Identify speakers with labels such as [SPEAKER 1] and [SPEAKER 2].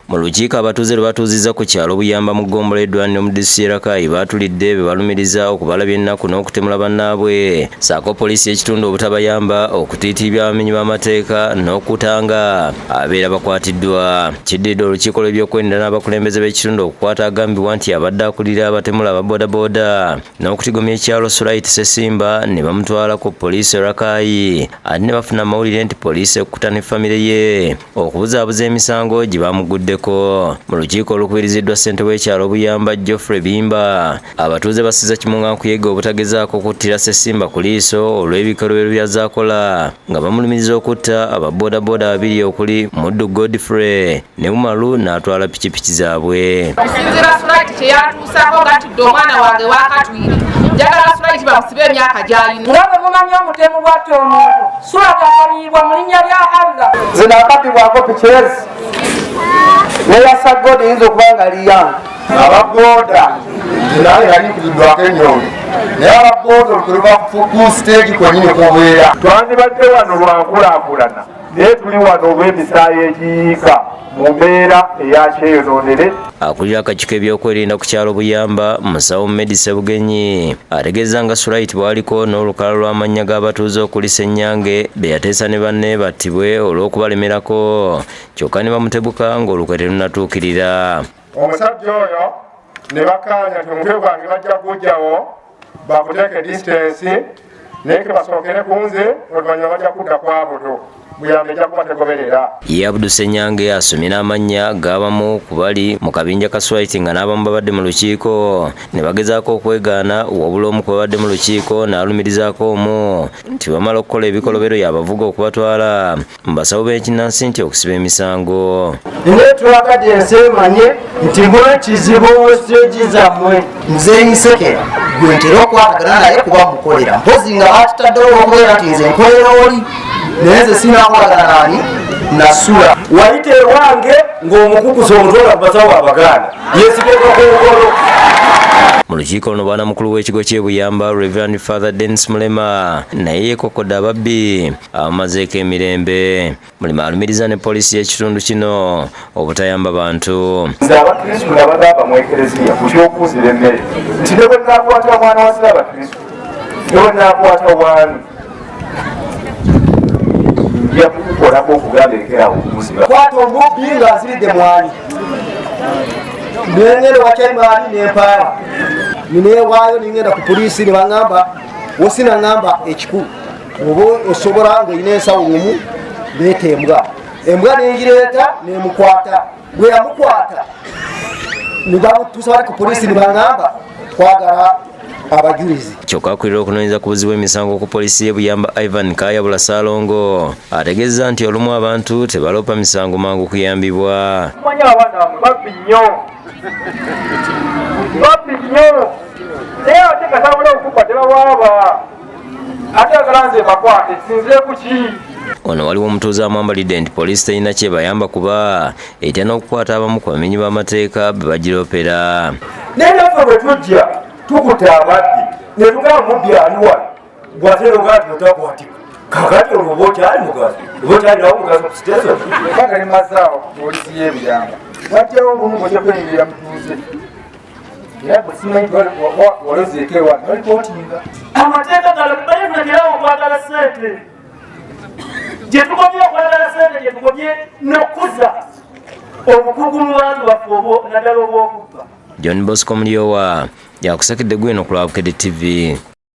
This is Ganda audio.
[SPEAKER 1] Mu lukiiko abatuuze lwe batuuzizza ku kyalo Buyamba mu ggombolola eddwaniro mu disitulikiti Rakai baatulidde be balumiriza okubalabya ennaku n'okutemula bannaabwe ssaako poliisi y'ekitundu obutabayamba okutiitibya abamenyi b'amateeka n'okutanga abeera bakwatiddwa. Kiddidde olukiiko lw'ebyokwerinda n'abakulembeze b'ekitundu okukwata agambibwa nti abadde akulira abatemula aba boodabooda n'okutigomya ekyalo Sulait Ssesimba ne bamutwala ku poliisi Rakai ate ne bafuna amawulire nti poliisi ekkuta ne famire ye okubuzaabuza emisango gye bamuguddeko. Mu lukiiko olukubiriziddwa ssentebe w'ekyalo Buyamba Geoffrey Bimba abatuuze basiza Kimunga Nkuyege obutagezaako kuttira Ssesimba ku liiso olw'ebikolwa by'azaakola nga bamulumiriza okutta ababoodabooda babiri okuli Muddu Godfrey ne Umaru n'atwala pikipiki zaabwe.
[SPEAKER 2] Okusinziira Sulait kye yatuusaako gatudde omwana wange wakatwiri njagala Sulait bamusibe emyaka gy'alina.
[SPEAKER 3] Nga bwe mumanyi omutemu bwatta omuntu Sulait asalibwa mu linnya lya Allah.
[SPEAKER 4] Zino akatibwako pikirezi neyasa God yinza okuba nga liyanga ababooda naye yaliikiddwako ennyonge naye ababooda olukuliva ku siteegi kwenyini kubeera twandibadde wano lwankulaakulana naye tuli wano olw'emisaayi egiyiika mu mbeera eyakyeyonoonere.
[SPEAKER 1] Akulira akakiiko ebyokwerinda ku kyalo Buyamba musawo Medi Ssebugenyi ategeeza nga Sulait bwaliko n'olukala lw'amannya g'abatuuze okuli Ssenyange be yateesa ne banne battibwe olw'okubalemerako kyokka ne bamutebuka ng'olukwe terunatuukirira.
[SPEAKER 4] Omusajja oyo ne bakkaanya nti omutwe gwange bajja kugjawo bakuteeke disitansi naye ke basookere ku nze oluvannyuma bajja kudda ku abuto Buyamba ejja kuba tegoberera.
[SPEAKER 1] Ye Abdul Ssenyange asomye n'amannya g'abamu ku bali mu kabinja ka Sulait nga n'abamu babadde mu lukiiko ne bagezaako okwegaana wabula omu ku babadde mu lukiiko n'alumirizaako omu nti bamala okukola ebikolobero yabavuga okubatwala mu basawo b'ekinnansi nti okusiba emisango.
[SPEAKER 4] Netwakadde ensi emanye nti mwe kizibu siteegi zammwe nze Nsekera gwe ntera okwatagana naye kuba mukolera mpozi nga batutaddewo okubeera nti nze nkolera oli naye nze sinakolagana nani nasula wayite ewange ng'omukukusa omutwala ku basawo abaganda yesigeka kunkolo.
[SPEAKER 1] Mu lukiiko luno bwana mukulu w'ekigo ky'e Buyamba Reverend Father Dennis Mulema naye yeekokkodde ababbi abamazeeko emirembe. Mulema alumiriza ne poliisi y'ekitundu kino obutayamba bantu.
[SPEAKER 4] Nze abakristu nabagamba mu ekereziya ku ky'okuuzira emmere nti ne bwe naakwata omwana wa sira abakristu ne bwe naakwata wani nja kukukolako okugamba ekerawo okuziba. Kwata omubbi ng'aziridde mwani nengenda wakyaimaani nempaala nineewaayo ningenda ku poliisi ne baŋŋamba wosina ŋŋamba ekikulu oba osobola ng'erina ensawo lumu leeta embwa nengireeta nemukwata bwe yamukwata nibamutuusa bali ku poliisi ne baŋŋamba twagala abajulizi.
[SPEAKER 1] Kyokka akulira okunoonyeza ku buzibu emisango ku poliisi y'e Buyamba Ivan Kayabula Salongo ategeeza nti olumu abantu tebalopa misango mangu kuyambibwa.
[SPEAKER 4] Manya abaana bamwe babbi nnyo naye ate katabula okukwa tebawaaba ate agala nze bakwate sinzire ku ki.
[SPEAKER 1] Ono waliwo omutuuze amwambalidde nti poliisi terina kyebayamba kuba etya n'okukwata abamu ku bamenyi b'amateeka be bagiroopera.
[SPEAKER 4] Naye naffe bwe tujja tukuta abaddi ne tugamba mubbi ali wano bw'ateroga nti otakwatika kakati olwo oba okyali mugaso oba okyalinawo mugaso ku sitesoni bagali mazaawo poliisi y'e Buyamba wajjawo obumu bwojja kwenyirira mutuuze era bwe simanyi walozeeko ewana nolipootinga amateeka galo balivunagirawo okwagala ssente gye tugobye okwagala ssente gye tugobye n'okkuza obukugu mu bantu baffe naddala obw'okubba.
[SPEAKER 1] John Bosco Mulyowa yakusakidde gwino ku Lwabukedde TV.